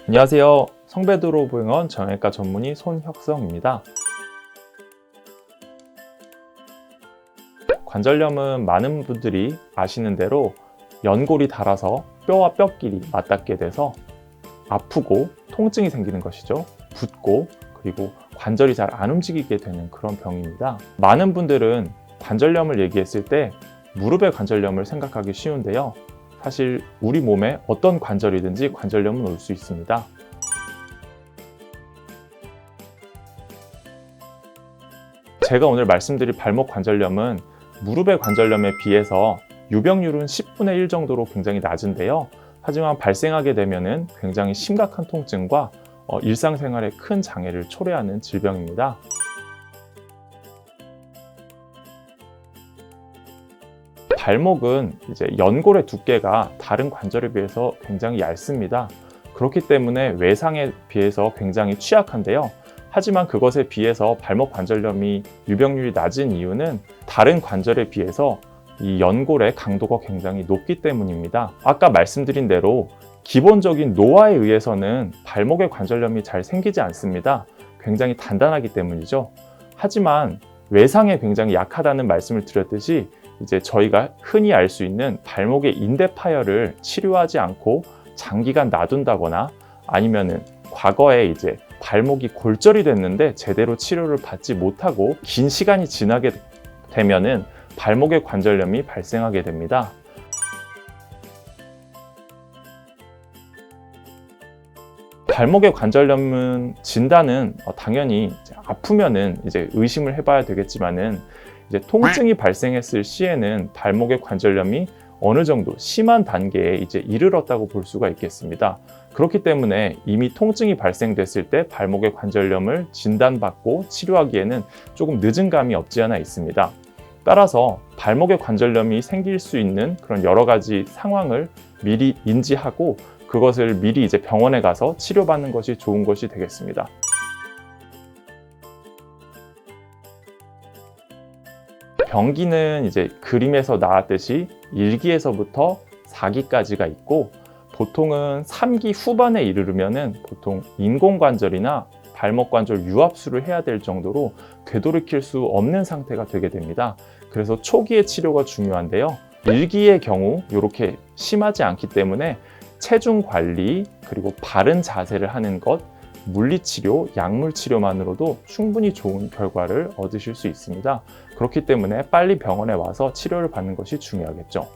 안녕하세요. 성배드로병원 정형외과 전문의 손혁성입니다. 관절염은 많은 분들이 아시는 대로 연골이 닳아서 뼈와 뼈끼리 맞닿게 돼서 아프고 통증이 생기는 것이죠. 붓고 그리고 관절이 잘 안 움직이게 되는 그런 병입니다. 많은 분들은 관절염을 얘기했을 때 무릎의 관절염을 생각하기 쉬운데요. 사실 우리 몸에 어떤 관절이든지 관절염은 올 수 있습니다. 제가 오늘 말씀드릴 발목 관절염은 무릎의 관절염에 비해서 유병률은 10분의 1 정도로 굉장히 낮은데요. 하지만 발생하게 되면 굉장히 심각한 통증과 일상생활에 큰 장애를 초래하는 질병입니다. 발목은 이제 연골의 두께가 다른 관절에 비해서 굉장히 얇습니다. 그렇기 때문에 외상에 비해서 굉장히 취약한데요. 하지만 그것에 비해서 발목 관절염이 유병률이 낮은 이유는 다른 관절에 비해서 이 연골의 강도가 굉장히 높기 때문입니다. 아까 말씀드린 대로 기본적인 노화에 의해서는 발목의 관절염이 잘 생기지 않습니다. 굉장히 단단하기 때문이죠. 하지만 외상에 굉장히 약하다는 말씀을 드렸듯이 이제 저희가 흔히 알 수 있는 발목의 인대 파열을 치료하지 않고 장기간 놔둔다거나 아니면은 과거에 이제 발목이 골절이 됐는데 제대로 치료를 받지 못하고 긴 시간이 지나게 되면은 발목의 관절염이 발생하게 됩니다. 발목의 관절염은 진단은 당연히 이제 아프면은 이제 의심을 해봐야 되겠지만은 이제 통증이 발생했을 시에는 발목의 관절염이 어느 정도 심한 단계에 이제 이르렀다고 볼 수가 있겠습니다. 그렇기 때문에 이미 통증이 발생됐을 때 발목의 관절염을 진단받고 치료하기에는 조금 늦은 감이 없지 않아 있습니다. 따라서 발목의 관절염이 생길 수 있는 그런 여러 가지 상황을 미리 인지하고 그것을 미리 이제 병원에 가서 치료받는 것이 좋은 것이 되겠습니다. 병기는 이제 그림에서 나왔듯이 1기에서부터 4기까지가 있고 보통은 3기 후반에 이르르면은 보통 인공관절이나 발목관절 유압술을 해야 될 정도로 되돌이킬 수 없는 상태가 되게 됩니다. 그래서 초기의 치료가 중요한데요. 1기의 경우 이렇게 심하지 않기 때문에 체중 관리 그리고 바른 자세를 하는 것, 물리치료, 약물치료만으로도 충분히 좋은 결과를 얻으실 수 있습니다. 그렇기 때문에 빨리 병원에 와서 치료를 받는 것이 중요하겠죠.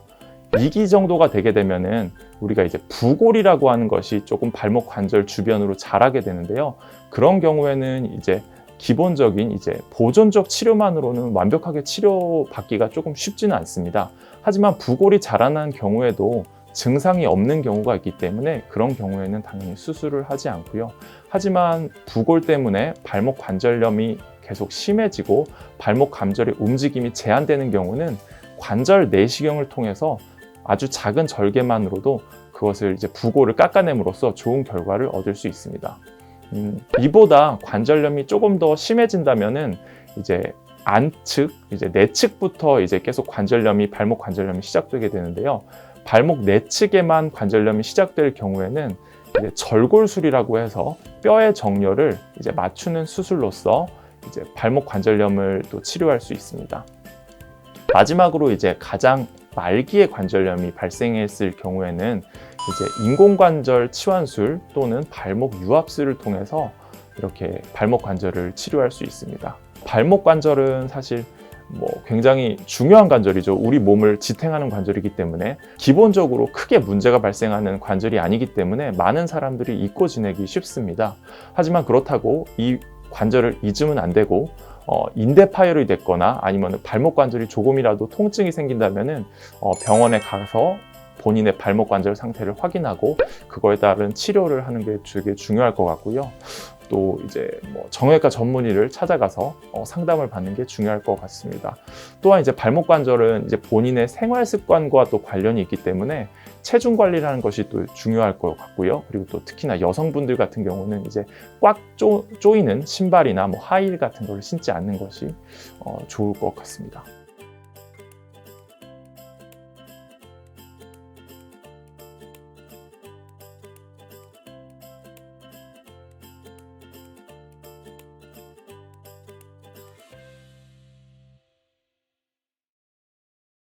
2기 정도가 되게 되면은 우리가 이제 부골이라고 하는 것이 조금 발목 관절 주변으로 자라게 되는데요. 그런 경우에는 이제 기본적인 이제 보존적 치료만으로는 완벽하게 치료받기가 조금 쉽지는 않습니다. 하지만 부골이 자라난 경우에도 증상이 없는 경우가 있기 때문에 그런 경우에는 당연히 수술을 하지 않고요. 하지만 부골 때문에 발목 관절염이 계속 심해지고 발목 관절의 움직임이 제한되는 경우는 관절 내시경을 통해서 아주 작은 절개만으로도 그것을 이제 부골을 깎아냄으로써 좋은 결과를 얻을 수 있습니다. 이보다 관절염이 조금 더 심해진다면은 이제 안측, 이제 내측부터 이제 계속 발목 관절염이 시작되게 되는데요. 발목 내측에만 관절염이 시작될 경우에는 이제 절골술이라고 해서 뼈의 정렬을 이제 맞추는 수술로서 이제 발목 관절염을 또 치료할 수 있습니다. 마지막으로 이제 가장 말기의 관절염이 발생했을 경우에는 이제 인공관절 치환술 또는 발목 유압술을 통해서 이렇게 발목 관절을 치료할 수 있습니다. 발목 관절은 사실 굉장히 중요한 관절이죠. 우리 몸을 지탱하는 관절이기 때문에 기본적으로 크게 문제가 발생하는 관절이 아니기 때문에 많은 사람들이 잊고 지내기 쉽습니다. 하지만 그렇다고 이 관절을 잊으면 안 되고 인대 파열이 됐거나 아니면 발목 관절이 조금이라도 통증이 생긴다면은 병원에 가서 본인의 발목 관절 상태를 확인하고 그거에 따른 치료를 하는 게 되게 중요할 것 같고요. 또 이제 정형외과 전문의를 찾아가서 상담을 받는 게 중요할 것 같습니다. 또한 이제 발목 관절은 이제 본인의 생활 습관과 또 관련이 있기 때문에 체중 관리라는 것이 또 중요할 것 같고요. 그리고 또 특히나 여성분들 같은 경우는 이제 꽉 조이는 신발이나 하이힐 같은 걸 신지 않는 것이 좋을 것 같습니다.